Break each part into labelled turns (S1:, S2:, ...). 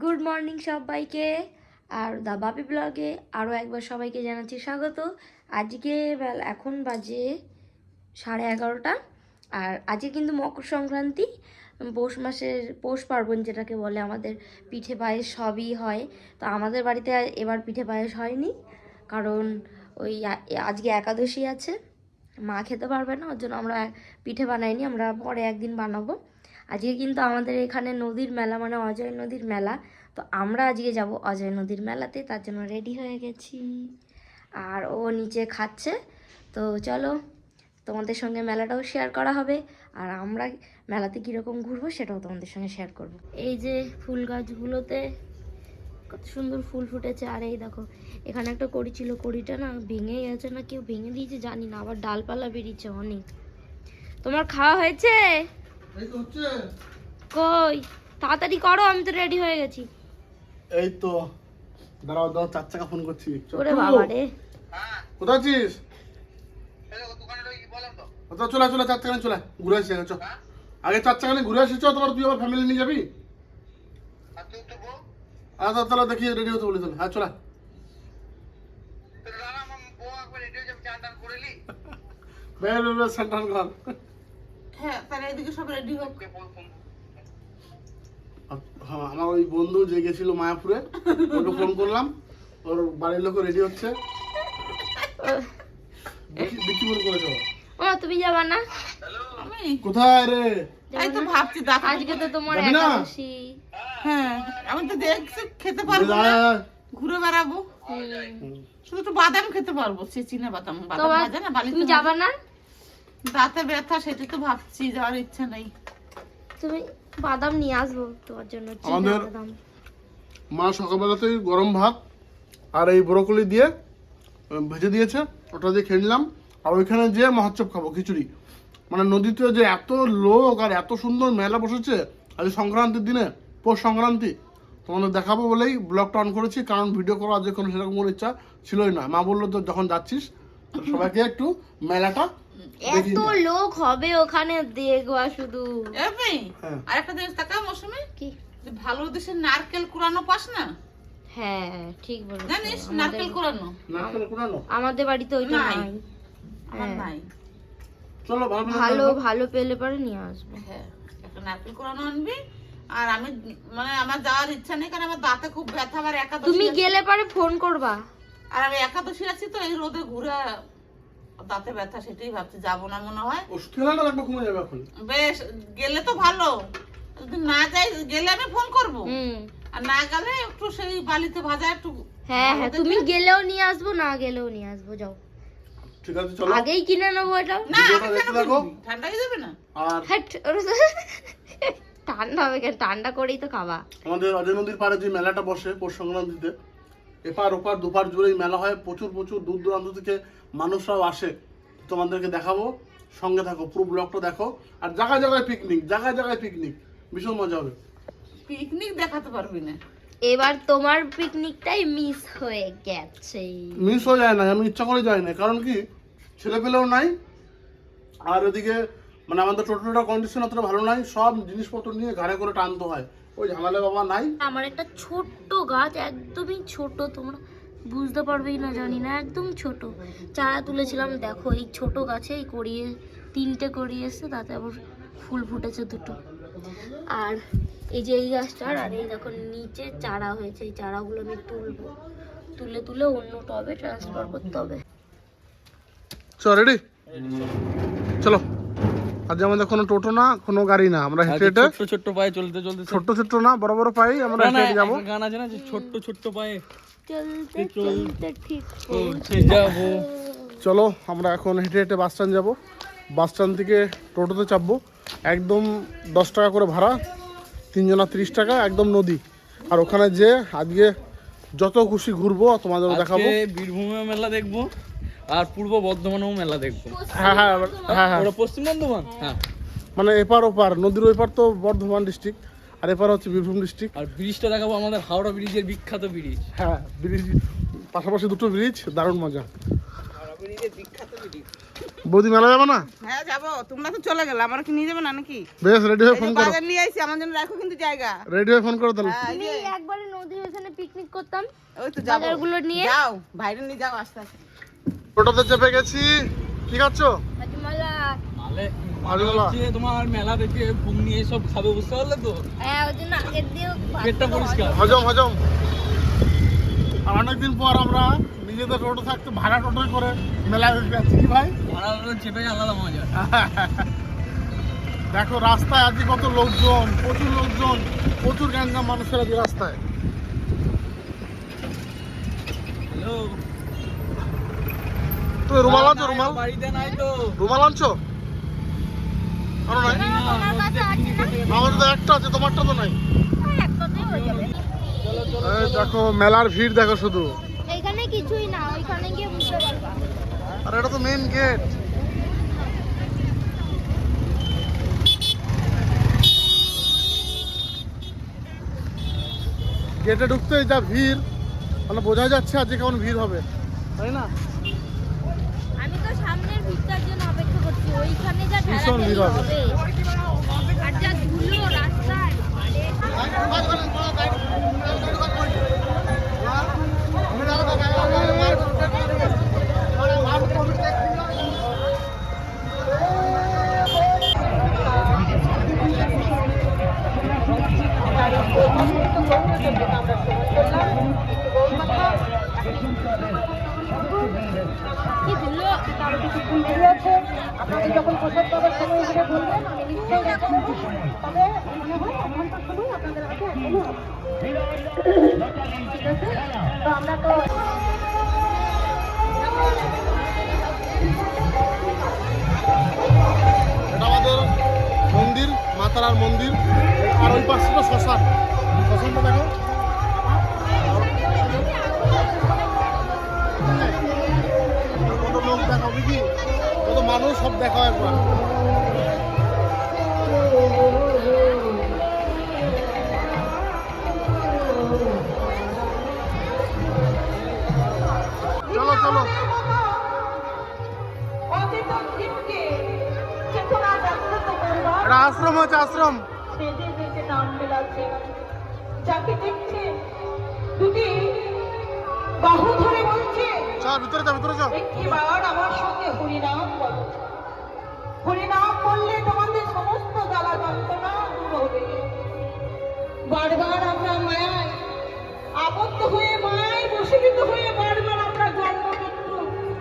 S1: Good morning সবাইকে। আর দা বাপি ব্লগে আরও একবার সবাইকে জানাচ্ছি স্বাগত। আজকে এখন বাজে 11:30। আর আজকে কিন্তু মকর সংক্রান্তি, পৌষ মাসের পৌষ পার্বণ যেটাকে বলে। আমাদের পিঠে পায়েস সবই হয়। তো আমাদের বাড়িতে এবার পিঠে পায়েস হয়নি, কারণ ওই আজকে একাদশী আছে, মা খেতে পারবে না, ওর জন্য আমরা পিঠে বানাইনি, আমরা পরে একদিন বানাবো। আজকে কিন্তু আমাদের এখানে নদীর মেলা, মানে অজয় নদীর মেলা। তো আমরা আজকে যাব অজয় নদীর মেলাতে, তার জন্য রেডি হয়ে গেছি। আর ও নিচে খাচ্ছে। তো চলো, তোমাদের সঙ্গে মেলাটাও শেয়ার করা হবে, আর আমরা মেলাতে কীরকম ঘুরবো সেটাও তোমাদের সঙ্গে শেয়ার করব। এই যে ফুল গাছগুলোতে কত সুন্দর ফুল ফুটেছে। আর এই দেখো, এখানে একটা কড়ি ছিল, কড়িটা না ভেঙে গেছে, না কেউ ভেঙে দিয়েছে জানি না, আবার ডালপালা বেরিয়েছে অনেক। তোমার খাওয়া হয়েছে? কই, তাড়াতাড়ি করো, আমি তো রেডি হয়ে গেছি।
S2: এই তো দাঁড়াও দাঁড়াও, 4 চাকা ফোন করছি।
S1: ওরে বাবা রে,
S2: কোথায় আছিস? চলে চলে 4 চাকা চলে ঘুরে আসি। চ আগে 4 চাকা নিয়ে ঘুরে আসি। চ, তোমার তুই আবার ফ্যামিলি নিয়ে যাবি? আচ্ছা তাহলে দেখি রেডি হতে বলি তাহলে। হ্যাঁ চলে। সেন্টার ঘর।
S3: হ্যাঁ, তাহলে এদিকে সব রেডি হোক।
S2: হ্যাঁ, আমার ওই বন্ধু যে গেছিল মায়াপুরে, ওকে ফোন করলাম, ওর বাড়ির লোক রেডি হচ্ছে। বিকি ফোন করেছো?
S1: ও তুমি যাবা না?
S3: আমি
S2: কোথায় রে?
S3: এই তো ভাবছি দাদা,
S1: আজকে তো তোমার
S2: যাবি না?
S1: একাদশী।
S3: হ্যাঁ আমি তো দেখছি খেতে পারবো না, ঘুরে বেড়াবো, শুধু একটু বাদাম খেতে পারবো, চিনা বাদাম, বাদাম
S1: তোমার
S3: ভাজা না বালিতে
S1: তুমি যাবা না?
S3: দাঁতে ব্যথা, সেটা তো ভাবছি, যাওয়ার ইচ্ছা নেই।
S1: তুমি বাদাম নিয়ে আসবো তোমার জন্য, চীনা
S2: আমাদের
S1: বাদাম।
S2: মা সকালবেলাতেই গরম ভাত আর এই ব্রোকলি দিয়ে ভেজে দিয়েছে, ওটা দিয়ে খেয়ে নিলাম। আর ওইখানে যে মহোৎসব খাবো, খিচুড়ি। মানে নদীতে যে এত লোক আর এত সুন্দর মেলা বসেছে আজ সংক্রান্তির দিনে, পৌষ সংক্রান্তি, তোমাদের দেখাবো বলেই ব্লগটা অন করেছি, কারণ ভিডিও করা আজ কোনো সেরকম কোনো ইচ্ছা ছিলই না। মা বললো তো যখন যাচ্ছিস সবাইকে একটু মেলাটা
S1: এত লোক হবে ওখানে, দেখবা শুধু।
S3: এমনি
S2: হ্যাঁ।
S3: আর একটা জিনিস তাকা মৌসুমী,
S1: কি?
S3: যে ভালো দেশের নারকেল কুড়ানো পাস না,
S1: হ্যাঁ ঠিক বলেছো।
S3: জানিস নারকেল কুড়ানো?
S2: নারকেল কুড়ানো
S1: আমাদের বাড়িতে ওইটা
S3: নাই।
S1: নাই।
S3: আমার
S1: হ্যাঁ।
S3: নাই।
S2: চলো
S1: ভালো ভালো পেলে পরে নিয়ে আসবো।
S3: হ্যাঁ, একটা নারকেল কুড়ানো আনবি। আর আমি মানে আমার যাওয়ার ইচ্ছা নেই, কারণ আমার দাঁতে খুব ব্যথা, আবার একাদশী
S1: তুমি
S3: আছে।
S1: গেলে পরে ফোন করবা।
S3: আর আমি একাদশী আছি, তো এই রোদে ঘুরে দাঁতে ব্যথা, সেটাই ভাবছি, যাবো না মনে হয়।
S2: ওষুধ খেলে না লাগবে, কমে যাবে এখন।
S3: বেশ, গেলে তো ভালো, যদি না যাই, গেলে আমি ফোন করবো। আর না গেলে একটু সেই বালিতে ভাজা একটু।
S1: হ্যাঁ হ্যাঁ, তুমি গেলেও নিয়ে আসবো, না গেলেও নিয়ে আসবো, যাও।
S2: ঠিক আছে চলো,
S1: আগেই কিনে নেবো এটা।
S3: না,
S2: ভিডিওটা
S3: আমি
S2: দেখতে
S3: কেন
S2: থাকো।
S3: করবি? ঠান্ডা হয়ে যাবে না?
S2: আর
S1: হ্যাট, ঠান্ডা হবে কেন? ঠান্ডা করেই তো খাবা।
S2: আমাদের অজয় নদীর পাড়ে যে মেলাটা বসে পৌষ সংক্রান্তিতে, এপার ওপার দুপার জুড়েই মেলা হয়, প্রচুর প্রচুর দূর দূরান্ত থেকে মানুষরাও আসে। তোমাদেরকে দেখাবো, সঙ্গে থাকো, পুরো ব্লগটা দেখো। আর জায়গায় জায়গায় পিকনিক, জায়গায় জায়গায় পিকনিক, ভীষণ মজা হবে।
S3: পিকনিক দেখাতে পারবি না।
S1: এবার তোমার পিকনিকটাই মিস হয়ে গেছে।
S2: মিস হয়ে যায় না, আমি ইচ্ছা করে যাই না, কারণ কি ছেলে পেলেও নাই, আর ওদিকে মানে আমাদের টোটোটার কন্ডিশন অতটা ভালো নাই, সব জিনিসপত্র নিয়ে ঘাড়ে করে টানতে হয়, ওই ঝামেলা বাবা নাই।
S1: আমার একটা ছোট্ট গাছ, একদমই ছোট, তোমরা বুঝতে পারবেই না জানি না, একদম ছোট চারা তুলেছিলাম। দেখো এই ছোট গাছে এই করিয়ে 3টে করিয়েছে, তাতে আবার ফুল ফুটেছে 2টো। আর এই যে এই গাছটার, আর এই দেখো নিচে চারা হয়েছে, এই চারাগুলো আমি তুলবো, তুলে তুলে অন্য টবে ট্রান্সফার করতে হবে।
S2: চল রেডি, চলো। আজ আমাদের কোনো টোটো না, কোনো গাড়ি না, আমরা হেঁটে হেঁটে
S4: ছোট্ট ছোট্ট পায়ে চলতে চলতে
S2: ছোট্ট ছোট্ট না, বড় বড় পাই আমরা হেঁটে হেঁটে যাবো।
S4: একটা গান আছে না, যে ছোট্ট ছোট্ট পায়ে
S1: চলতে চলতে ঠিক
S4: পৌঁছে যাবো।
S2: চলো আমরা এখন হেঁটে হেঁটে বাস স্ট্যান্ড যাবো। বাস স্ট্যান্ড থেকে টোটোতে চাপবো, একদম 10 টাকা করে ভাড়া, 3 জনা 30 টাকা, একদম নদী। আর ওখানে যে আজকে যত খুশি ঘুরবো, তোমাদের দেখাবো।
S4: আজকে বীরভূমে মেলা দেখবো, আর পূর্ব বর্ধমানেও মেলা দেখবো।
S2: হ্যাঁ হ্যাঁ হ্যাঁ হ্যাঁ,
S4: ওটা পশ্চিম বর্ধমান। হ্যাঁ,
S2: মানে এপার ওপার, নদীর ওই পার তো বর্ধমান ডিস্ট্রিক্ট, আর এপার হচ্ছে বীরভূম ডিস্ট্রিক্ট।
S4: আর ব্রিজটা দেখাবো, আমাদের হাওড়া ব্রিজের বিখ্যাত ব্রিজ।
S2: হ্যাঁ, ব্রিজ, পাশাপাশি দুটো ব্রিজ, দারুণ মজা।
S3: ব্রিজের বিখ্যাত ব্রিজ।
S2: বৌদি মেলা যাবে না?
S3: হ্যাঁ যাবো, তোমরা তো চলে গেলে, আমার কি নিয়ে যাবে না নাকি?
S2: বেশ, রেডি হয়ে
S3: এই
S2: ফোন
S3: যে
S2: করো।
S3: বাজার নিয়ে আইছি, আমার জন্য রাখো কিন্তু জায়গা।
S2: রেডি হয়ে ফোন করো তাহলে।
S3: হ্যাঁ, এই
S1: আমি
S3: যে,
S1: একবারে নদীর ওখানে পিকনিক করতাম,
S3: ওই তো যাবো।
S1: বাজারগুলো নিয়ে।
S3: যাও, বাইরে নিয়ে যাও আস্তে আস্তে।
S2: টোটোতে চেপে গেছি। কি খাচ্ছ?
S1: হাজমালা।
S2: হাজমালা।
S4: তোমার মেলা দেখে ঘুম নিয়ে সব খাবে, বুঝতে পারলে তো?
S1: হ্যাঁ, ওই জন্য আগের দিয়েও
S4: পেটটা পরিষ্কার।
S2: হজম হজম। আর অনেকদিন পর আমরা নিজেদের টোটো থাকতে ভাড়া টোটো করে মেলায় উঠে যাচ্ছি। কি ভাই?
S4: ভাড়া চেপে আলাদা মজা।
S2: দেখো রাস্তায় আজকে কত লোকজন, প্রচুর লোকজন, প্রচুর গ্যাঞ্জাম মানুষের আজকে রাস্তায়।
S4: হ্যালো,
S2: তুমি রুমাল আনছো? রুমাল
S4: বাড়িতে নাই তো।
S2: রুমাল আনছো? আনো নাই?
S1: তোমার কাছে আছে না?
S2: আমার তো একটা আছে, তোমারটা তো নাই।
S1: একটাতেই হয়ে যাবে।
S2: এই দেখো মেলার ভিড় দেখো শুধু।
S1: এইখানে কিছুই না, ওইখানে গিয়ে বুঝতে পারবা।
S2: আর এটা তো মেন গেট। গেটে ঢুকতেই যা ভিড়, মানে বোঝা যাচ্ছে আজকে কেমন ভিড় হবে, তাই না?
S1: আমি তো সামনের ভিড়টার জন্য অপেক্ষা করছি, ওইখানে যা
S2: ভীষণ
S1: ঠেলাঠেলি
S2: ভিড় হবে।
S1: হবে আর যা ধুলো রাস্তায়। কি ধুলো।
S5: আপনাদের যখন প্রসাদ পাওয়ার সময় এসে বলবেন, আমি নিশ্চয়ই রেখে দেবো। তবে মনে হয় 1 ঘন্টার সময় আপনাদের হাতে এখনো আছে। ঠিক আছে, তো আমরা তো
S2: এটা আমাদের মন্দির, মাতারার মন্দির। আর ওই পাশে তো শ্মশান, শ্মশানটা দেখো। কত লোক দেখাও কি, কত মানুষ, সব দেখাও একবার। চলো চলো।
S5: অচেতন জীবকে চেতনা জাগ্রত করবার
S2: এটা আশ্রম হচ্ছে, আশ্রম।
S5: বেঁধে বেঁধে নাম মেলাচ্ছে। যাকে দেখছে দুটি বাহু ধরে বলছে,
S2: চল ভিতরে যাও, ভিতরে যাও।
S5: একটিবার আমার সঙ্গে হরিনাম বলো। হরিনাম বললে তোমাদের সমস্ত জ্বালা যন্ত্রণা দূর হবে। বারবার আমরা মায়ায় আবদ্ধ হয়ে, মায়ায় বশীভূত হয়ে বারবার আমরা জন্ম মৃত্যু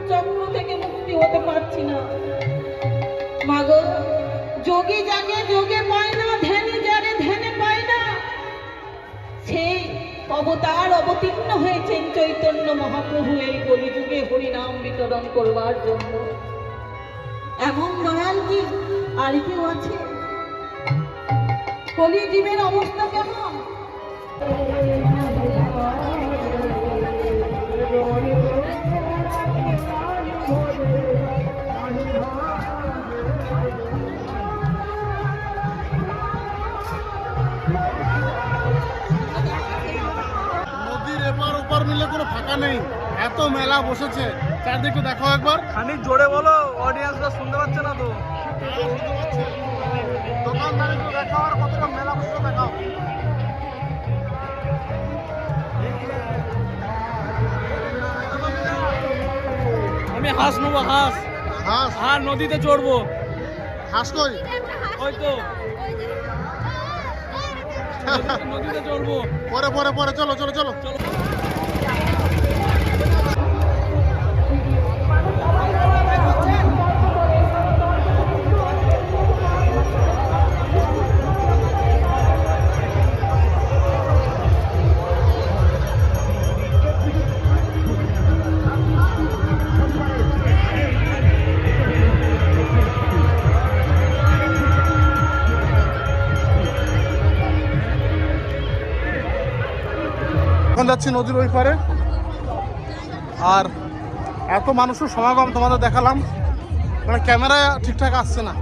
S5: চক্র থেকে মুক্তি হতে পারছি না। মাগো, যোগী জাগে যোগে পায় না, ধ্যানে যারে ধ্যানে পায় না, সেই অবতার অবতীর্ণ হয়েছেন চৈতন্য মহাপ্রভু এই কলিযুগে হরিনাম বিতরণ করবার জন্য। এমন দয়াল কি আর কেউ আছে? কলিজীবের অবস্থা কেমন?
S2: নদীর এপার ওপার মিলে কোনো ফাঁকা নেই, এত মেলা বসেছে। চারদিকে দেখো একবার।
S4: খানিক জোরে বলো, অডিয়েন্সরা শুনতে পাচ্ছে না তো।
S2: দোকানদারিগুলো দেখাও, আর কতটা মেলা বসেছে দেখাও।
S4: আমি হাঁস নেবো, হাঁস।
S2: হাঁস?
S4: আর নদীতে চড়বো।
S2: হাঁস কই?
S4: ওই তো নদীতে চড়বো।
S2: পরে পরে পরে, চলো চলো চলো। এখন যাচ্ছি নদীর ওই পারে। আর এত মানুষের সমাগম তোমাদের দেখালাম, মানে ক্যামেরায় ঠিকঠাক আসছে না,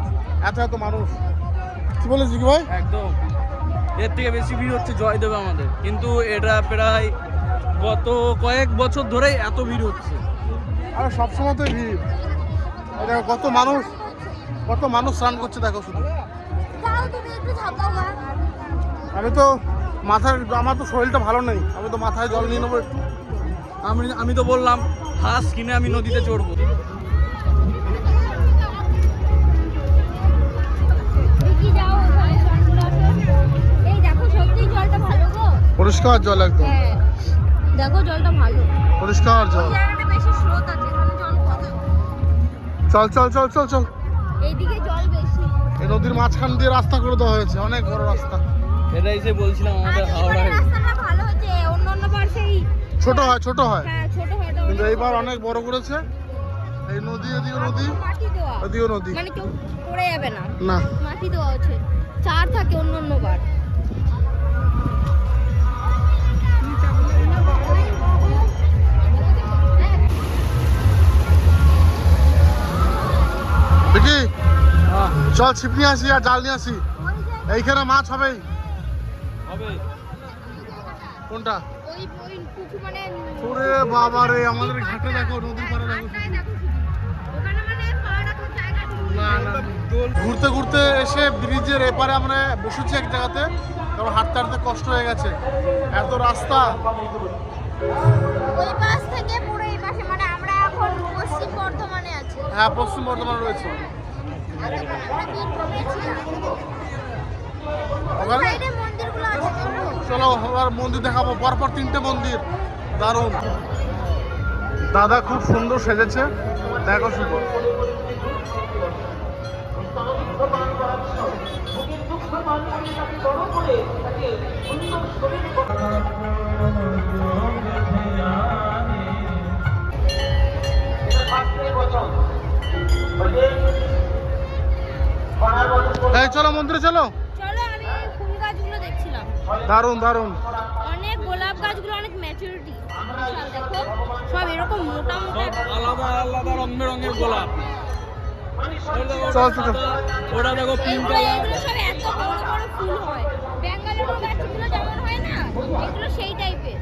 S2: এত এত মানুষ। কি বলে জিকি ভাই?
S4: একদম, এর থেকে বেশি ভিড় হচ্ছে জয়দেবে আমাদের, কিন্তু এটা প্রায় গত কয়েক বছর ধরেই এত ভিড় হচ্ছে।
S2: আর সবসময় তো ভিড়। এই দেখো কত মানুষ স্নান করছে, দেখো শুধু। আমি তো আমার তো শরীরটা ভালো নেই, আমি তো মাথায় জল নিয়ে নেবো একটু।
S4: আমি তো বললাম হাঁস কিনে আমি নদীতে চড়বো।
S2: পরিষ্কার জল একদম,
S1: দেখো জলটা ভালো,
S2: পরিষ্কার জল।
S1: জায়গাটা বেশি স্রোত আছে, এখানে জল কম।
S2: চল চল চল চল চল।
S1: এইদিকে জল বেশি।
S2: এই নদীর মাঝখান দিয়ে রাস্তা করে দেওয়া হয়েছে, অনেক বড় রাস্তা।
S4: এটাই সে বলছিলাম আমাদের হাওড়ায়
S1: রাস্তাটা ভালো হচ্ছে, অন্য বার সেই
S2: ছোট হয় ছোট হয়,
S1: হ্যাঁ ছোট হয়,
S2: কিন্তু এইবার অনেক বড় করেছে। এই নদী, এদিকে নদী,
S1: মাটি দেওয়া,
S2: এদিকে নদী,
S1: মানে কেউ পড়ে যাবে না,
S2: না।
S1: মাটি দেওয়া আছে, চার থাকে অন্য বার।
S2: দেখি চল ছিপ নিয়ে আসি আর জাল নিয়ে আসি, এইখানে মাছ হবেই।
S4: হবে।
S2: কোনটা?
S1: ওই পুকুর মানে
S2: ওরে বাবা রে, আমাদের ঘাটে দেখো, নদীর পাড়ে দেখো।
S1: ওখানে মানে পা রাখার জায়গা নেই।
S2: না না, ঘুরতে ঘুরতে এসে ব্রিজের এপারে আমরা বসেছি এক জায়গাতে, কারণ হাঁটতে হাঁটতে কষ্ট হয়ে গেছে, এত রাস্তা।
S1: ওই পাশ থেকে পুরো এই পাশে, মানে আমরা এখন পশ্চিম বর্ধমানে আছি।
S2: হ্যাঁ, পশ্চিম বর্ধমান রয়েছে
S1: এতক্ষণ আমরা বীরভূমে ছিলাম। ওই
S2: ওখানে।
S1: সাইডে মন্দিরগুলো আছে,
S2: চলো আবার মন্দির দেখাবো, পরপর 3টে মন্দির, দারুণ। দাদা খুব সুন্দর সেজেছে, দেখো শুধু। এই চলো মন্দিরে চলো।
S1: চলো। আমি ফুল গাছগুলো দেখছিলাম,
S2: দারুণ দারুণ।
S1: অনেক গোলাপ গাছগুলো অনেক ম্যাচুরিটি, দেখো সব এরকম মোটা মোটা।
S4: সব আলাদা আলাদা রং বেরঙের গোলাপ।
S2: চল চল।
S4: ওটা দেখো পিঙ্ক
S1: এগুলো
S4: কালার।
S1: সব এত বড় বড় ফুল হয়, বেঙ্গালুরু গাছগুলো যেমন হয় না, এগুলো সেই টাইপের।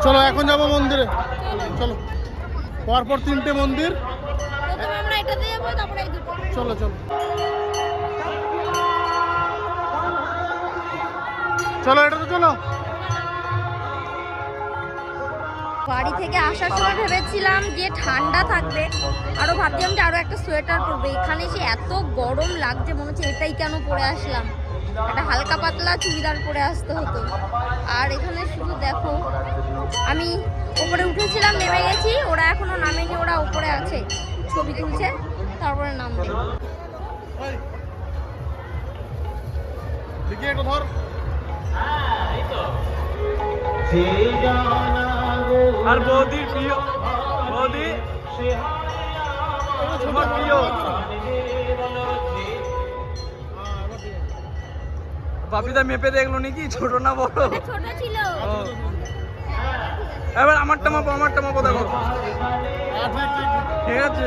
S2: চলো এখন যাবো মন্দিরে, চলো। পরপর 3টে মন্দির,
S1: প্রথমে আমরা এটাতে যাবো, তারপরে এই দুটো।
S2: চলো চলো চলো, এটাতে চলো।
S1: বাড়ি থেকে আসার সময় ভেবেছিলাম যে ঠান্ডা থাকবে, আরো ভাবছিলাম যে আরো একটা সোয়েটার পরবে, এখানে এসে এত গরম লাগছে, মনে হচ্ছে এটাই কেন পরে আসলাম, একটা হালকা পাতলা চুড়িদার পরে আসতে হতো। আর এখানে শুধু দেখো, আমি ওপরে উঠেছিলাম, নেমে গেছি, ওরা এখনো নামেনি, ওরা উপরে আছে, ছবি তুলছে, তারপরে নামবে।
S2: দেখি একটু ধর।
S4: আর বৌদির প্রিয়, বৌদি তোমার প্রিয় বাপিদা মেপে দেখলো নাকি ছোট না বড়?
S1: ছোট ছিল।
S4: ও। এবার আমারটা মাপো দেখো, ঠিক আছে।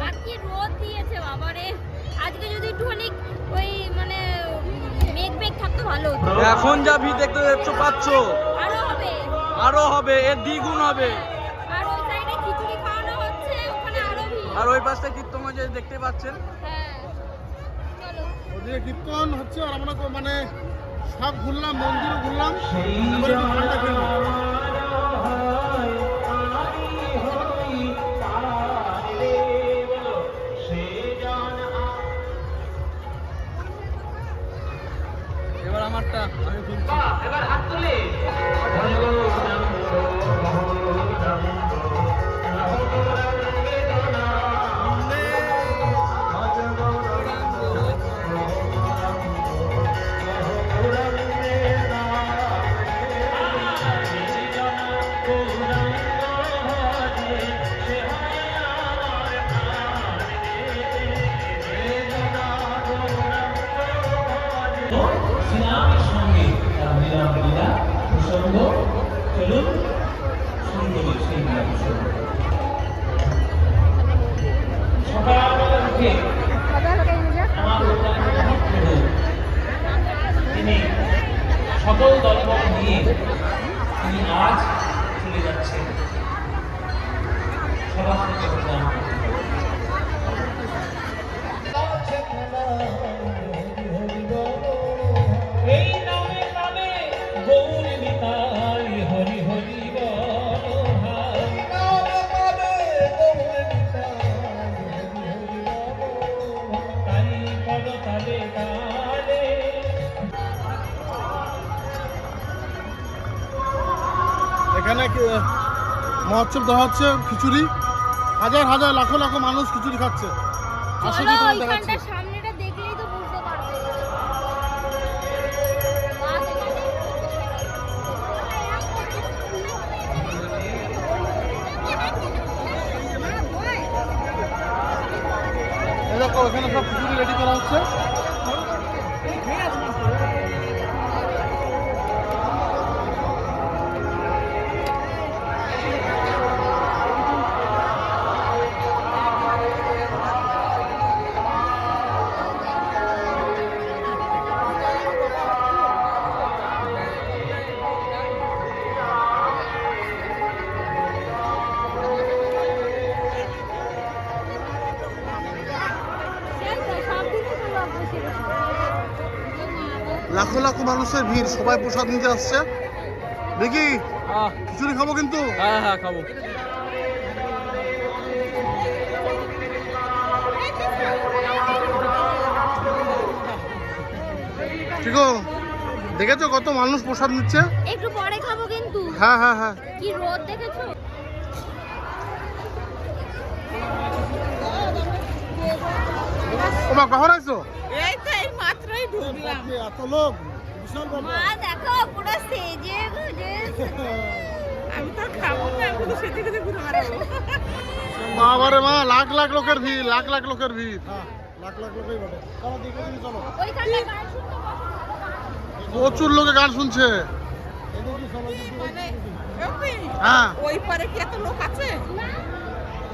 S1: আর কি রোদ দিয়েছে বাবারে, আজকে যদি একটুখানি ওই মানে মেঘ থাকতো ভালো হতো।
S4: এখন যা ভিড় দেখতে পাচ্ছ, আরো হবে, এর দ্বিগুণ হবে।
S1: আর ওই সাইডে খিচুড়ি খাওয়ানো হচ্ছে, ওখানে আরো ভিড়।
S4: আর ওই পাশটা কীর্তনগঞ্জ দেখতে পাচ্ছেন।
S1: হ্যাঁ চলো।
S2: ওদিকে কীর্তন হচ্ছে আর আমরা মানে সব ঘুরলাম, মন্দিরও ঘুরলাম, এবার একটু ঠান্ডা খেলাম।
S4: এবার আমারটা আমি তুলছি।
S5: এবার হাত তুলে
S1: সকালবেলা
S6: সকল দলবল নিয়ে তিনি আজ চলে যাচ্ছেন সবার সাথে প্রণাম। এই নামে নামে গৌর নিতাই হরি হরি বল হাই। তাই পদ তালে তালে
S2: এখানে মহোৎসব দেওয়া হচ্ছে খিচুড়ি, হাজার হাজার লাখো লাখো মানুষ খিচুড়ি খাচ্ছে। আসলে
S1: চলো
S2: তোমার
S1: ওইখানটা
S2: দেখাচ্ছি।
S1: সামনেটা দেখলেই তো বুঝতে পারবে।
S2: এই দেখো এখানে সব খিচুড়ি রেডি করা হচ্ছে। লাখো লাখো মানুষের ভিড়, সবাই প্রসাদ নিতে আসছে। দেখি খিচুড়ি খাবো কিন্তু।
S4: হ্যাঁ হ্যাঁ খাবো।
S2: ঠিক দেখেছো কত মানুষ প্রসাদ নিচ্ছে?
S1: একটু পরে খাবো কিন্তু।
S2: হ্যাঁ হ্যাঁ হ্যাঁ।
S1: কি রোদ দেখেছো?
S2: ওমা কখন আইছো?
S3: এই তো এই মাত্রই ঢুকলাম।
S2: এত লোক, বিশাল ব্যাপার।
S1: মা দেখো পুরো সেজে গুজে।
S3: আমি তো খাবো না, আমি তো সেদিকে সেদিকে ঘুরে বেড়াবো।
S2: বাবারে মা, লাখ লাখ লোকের ভিড়, লাখ লাখ লোকের ভিড়। লাখ লাখ লোকই বটে। চলো দেখে দিই, চলো।
S1: ওইখানটা গান শুনতে পাবো।
S2: প্রচুর লোকে গান শুনছে।
S3: মানে এমনি?
S2: হ্যাঁ
S3: ওই পারে কি এত লোক আছে?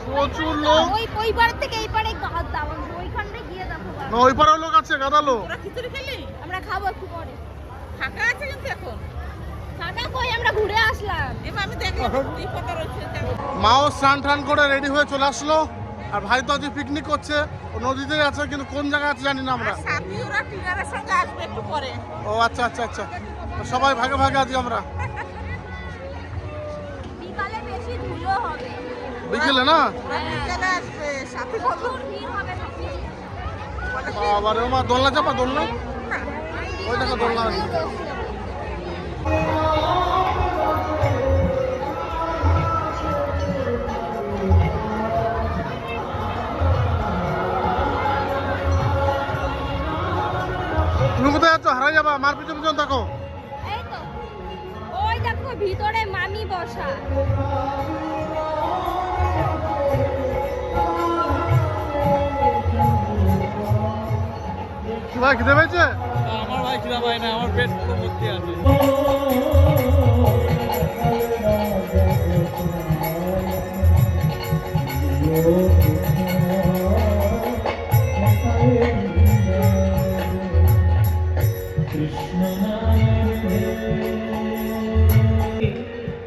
S2: প্রচুর লোক।
S1: ওই পাড় থেকে এই পাড়ে গাছ দাও, ওইখানটা গিয়ে দেখো।
S2: না ওই পারেও লোক আছে, গাদা লোক।
S3: ওরা খিচুড়ি খেলি?
S1: আমরা খাবো একটু পরে।
S3: ফাঁকা আছে কিন্তু এখন।
S1: সাদা কই, আমরা ঘুরে আসলাম।
S3: এবার আমি দেখলাম এই কথা রয়েছে।
S2: মাও স্নান টান করে রেডি হয়ে চলে আসলো। আর ভাই তো আজ পিকনিক করছে, ও নদীতে আছে, কিন্তু কোন জায়গায় আছে জানি না আমরা।
S3: সাথী ওরা টিনারের সঙ্গে আসবে একটু পরে।
S2: ও আচ্ছা আচ্ছা আচ্ছা, সবাই ভাগে ভাগে আছি আমরা।
S1: বিকালে বেশি ধুলো হবে।
S2: বিকেলে না?
S3: ওরা বিকেলে আসবে, সাথী বললো।
S1: প্রচুর ভিড় হবে নাকি?
S2: বাবারে মা, দোলনা চাপা, দোলনা ওই দেখো, দোলনা। তুমি কোথায় যাচ্ছ? হারাই যাবা, মার পিছন পিছন থাকো।
S1: এই তো ওই দেখো ভিতরে মামি বসা।
S2: ভাই খিদে পেয়েছে?
S4: আমার ভাই খিদা পায় না, আমার পেট পুরো ভর্তি আছে।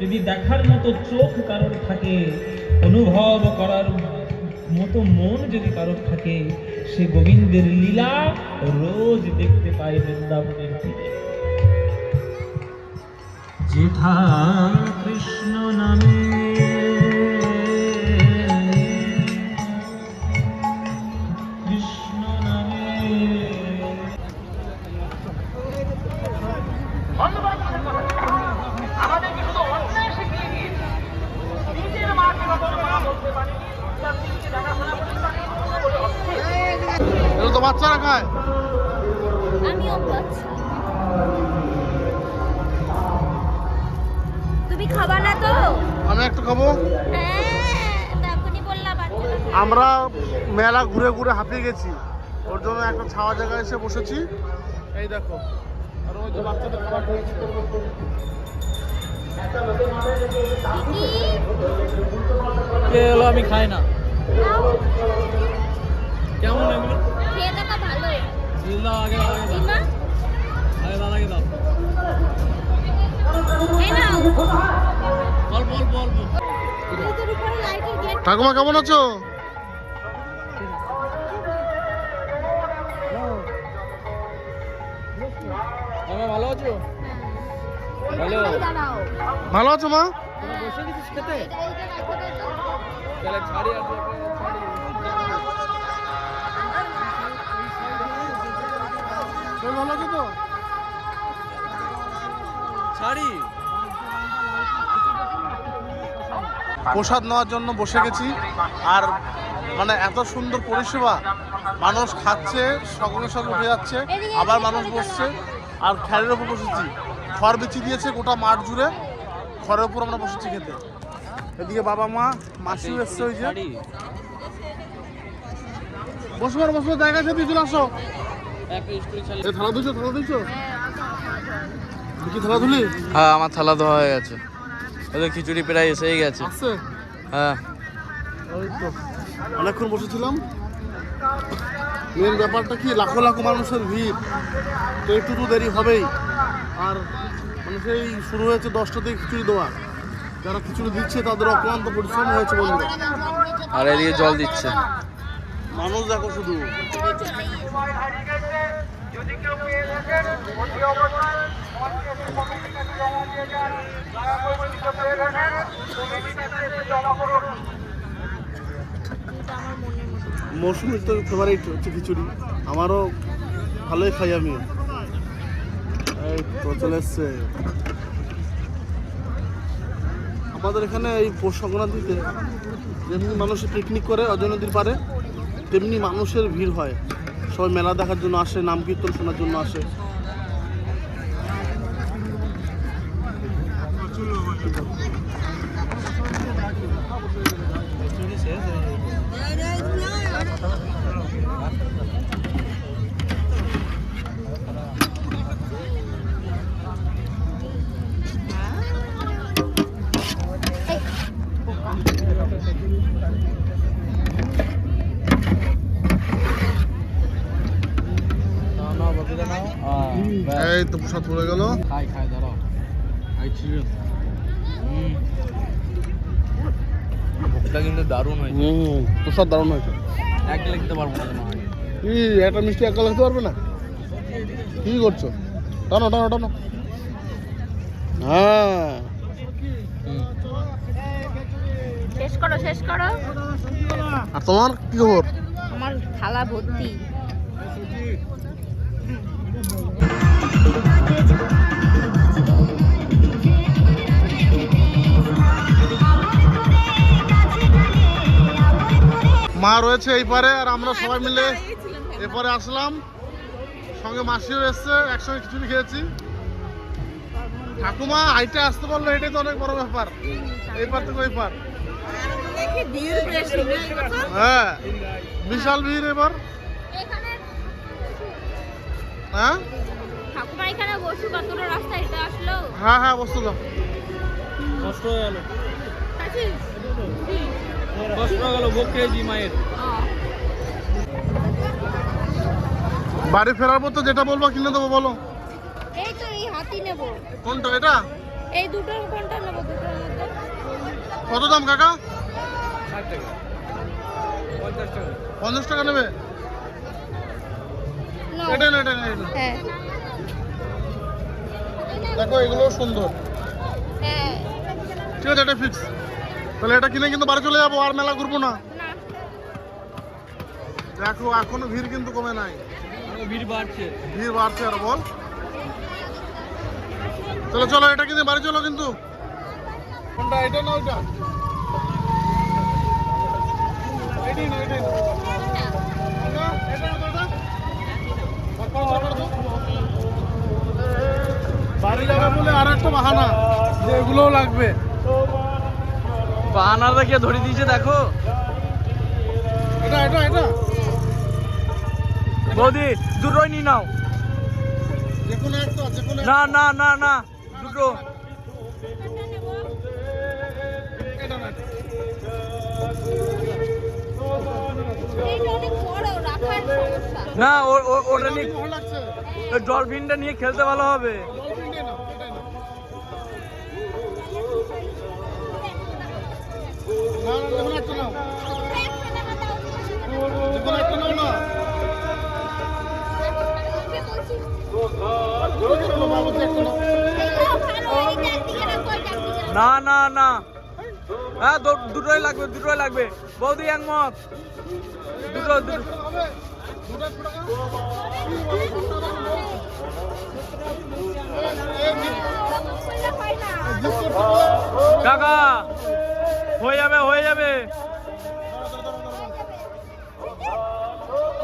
S6: যদি দেখার মতো চোখ কারোর থাকে, অনুভব করার মতো মন যদি কারোর থাকে, সে গোবিন্দের লীলা রোজ দেখতে পায় বৃন্দাবনের তীরে। যেথা কৃষ্ণ নামে কৃষ্ণ নামে
S5: আমাদেরকে শুধু অন্যায় শিখিয়ে দিয়ে নিজের মাকে কখনো মা বলতে পারেনি, তার দিদিকে দেখাশোনা করে তাকে বলে
S2: এগুলো তো বাচ্চারা খায়।
S1: আমিও বাচ্চা। তুমি খাবা না তো?
S2: আমি একটু খাবো।
S1: হ্যাঁ, তখনই বললা বাচ্চা।
S2: আমরা মেলা ঘুরে ঘুরে হাঁপিয়ে গেছি, ওর জন্য একটা ছাওয়া জায়গায় এসে বসেছি। এই দেখো, আর ওই যে বাচ্চাদের খাবার দিয়েছি।
S4: কে এলো? আমি খাই না। কেমন এগুলো?
S1: খেয়ে দেখো ভালো।
S4: দাও, আগে দাও, আগে দাও,
S1: না
S4: আগে দাও, আগে দাও। অল্প অল্প অল্প।
S2: ঠাকুমা কেমন আছো?
S4: ভালো আছো? হ্যালো,
S2: ভালো আছো মা?
S4: বসে গেছিস খেতে? তাহলে ছাড়ি আছে,
S2: তুমি ভালো আছো তো?
S4: ছাড়ি।
S2: প্রসাদ নেওয়ার জন্য বসে গেছি, আর মানে এত সুন্দর পরিষেবা, মানুষ খাচ্ছে সঙ্গে সঙ্গে উঠে যাচ্ছে, আবার মানুষ বসছে, আর খড়ের উপর বসেছি, খড় বিছিয়ে দিয়েছে গোটা মাঠ জুড়ে, খড়ের উপর আমরা বসেছি খেতে। এদিকে বাবা মা মাসিও এসছে, ওই যে বসবার বসবার জায়গা আছে, চলে আসো। থালা ধুইছো, থালা ধুইছো কি থালা ধুলি?
S4: হ্যাঁ, আমার থালা ধোয়া হয়ে গেছে। ওদের খিচুড়ি প্রায় এসেই গেছে।
S2: আসছে?
S4: হ্যাঁ,
S2: ওই তো অনেকক্ষণ বসেছিলাম। মেন ব্যাপারটা কি, লাখো লাখো মানুষের ভিড়, তো একটু তো দেরি হবেই। আর মানে সেই শুরু হয়েছে 10টা থেকে খিচুড়ি দেওয়া, যারা খিচুড়ি দিচ্ছে তাদের অক্লান্ত পরিশ্রম হয়েছে বন্ধুরা।
S4: আর এদিকে জল দিচ্ছে।
S2: মানুষ দেখো শুধু। মৌসুমির তো ফেভারিট হচ্ছে খিচুড়ি, আমারও ভালোই খাই আমি। এই তো চলে এসছে আমাদের এখানে এই পৌষ সংক্রান্তিতে, যেমনি মানুষ পিকনিক করে অজয় নদীর পাড়ে, তেমনি মানুষের ভিড় হয়। সবাই মেলা দেখার জন্য আসে, নাম কীর্তন শোনার জন্য আসে। এই তো প্রসাদ পড়ে গেল।
S4: খাই খাই, দাঁড়াও। এটা কিন্তু দারুণ হয়েছে।
S2: প্রসাদ দারুণ হয়েছে।
S4: এক গেলে খেতে পারবো না।
S2: কি একটা মিষ্টি একা লাগতে পারবে না? কি করছো? টানো টানো টানো। হ্যাঁ,
S1: শেষ করো, শেষ করো।
S2: আর তোমার কি খবর?
S1: আমার থালা ভর্তি।
S2: মা রয়েছে এই পারে, আর আমরা সবাই মিলে এপারে আসলাম। সঙ্গে মাসিও এসছে, একসঙ্গে খিচুড়ি খেয়েছি। ঠাকুমা হাইটে আসতে পারলো, এটাই তো অনেক বড় ব্যাপার। এই পার থেকে ওই পার। হ্যাঁ, বিশাল ভিড় এবার। হ্যাঁ
S1: ঠাকুমা এখানে বসু, কতটা রাস্তা এটা আসলো।
S2: হ্যাঁ হ্যাঁ, বসতে দাও।
S4: কষ্ট হয়ে গেল, কষ্ট হয়ে গেল, ভোগ খেয়েছি মায়ের।
S2: বাড়ি ফেরার পর তো যেটা বলবো কিনে দেবো, বলো।
S1: এই তো এই হাতি নেব।
S2: কোনটা? এটা?
S1: এই দুটোর কোনটা নেব? দুটোর মধ্যে
S2: কত দাম কাকা?
S4: 60 টাকা, 50 টাকা।
S2: 50 টাকা নেবে?
S1: নাও।
S2: এটা না, এটা না, এটা।
S1: হ্যাঁ
S2: দেখো এগুলো সুন্দর।
S1: হ্যাঁ।
S2: ঠিক আছে, এটা ফিক্স। তাহলে এটা কিনে কিন্তু বাড়ি চলে যাবো, আর মেলা ঘুরবো না।
S1: না,
S2: দেখো এখনো ভিড় কিন্তু কমে নাই,
S4: ভিড় বাড়ছে।
S2: ভিড় বাড়ছে আরো, বল। চলো চলো, এটা কিনে বাড়ি চলো। কিন্তু কোনটা, এটা না ওইটা? এটাই না, এটাই না। এটা না, এটা? বাড়ি যাবে বলে আর একটা বাহানা, যে এগুলোও লাগবে।
S4: বাহানাটা কে ধরে দিয়েছে দেখো।
S2: এটা এটা এটা
S4: বৌদি দুটোই নিয়ে নাও।
S2: যে কোনো একটা, যে কোনো
S4: না না না না, দুটো।
S2: এটা না,
S1: এইটা অনেক বড়, রাখার সমস্যা।
S4: না, ওটা নিয়ে,
S2: ভালো লাগছে।
S4: ডলফিনটা নিয়ে খেলতে ভালো হবে।
S2: ডলফিনটাই না, এটাই না। দেখুন একটা নাও, দেখুন একটা নাও না। বাবা বলছে একটা নাও।
S4: না না না, হ্যাঁ দুটোই লাগবে, দুটোই লাগবে বৌদি একমত, দুটো দুটো।
S2: হবে? দুটো
S4: কাকা হয়ে যাবে, হয়ে যাবে।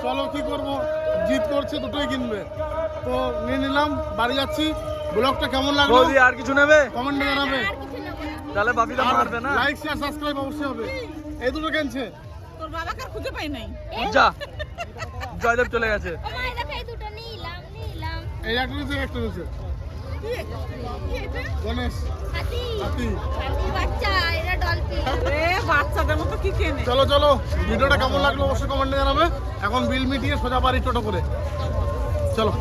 S2: চলো কি করব, জিত করছে দুটোই কিনবে, তো নিয়ে নিলাম, বাড়ি যাচ্ছি। ব্লগটা কেমন লাগলো
S4: বৌদি আর কিছু নেবে?
S2: কমেন্টে জানাবে।
S4: তাহলে বাপিদা মারবে না।
S2: লাইক শেয়ার সাবস্ক্রাইব অবশ্যই হবে। এই দুটো কিনছে,
S3: তোর বাবাকে আর খুঁজে পাই নাই।
S4: যা, জয়দেব চলে গেছে।
S2: এই একটা নিচে একটা নিচে
S3: কি এটা?
S2: গণেশ হাতি। এ
S3: বাচ্চাদের মতো কি কেনে?
S2: চলো চলো, ভিডিওটা কেমন লাগলো অবশ্যই কমেন্টে জানাবে। এখন বিল মিটিয়ে সোজা বাড়ি টোটো করে চলো।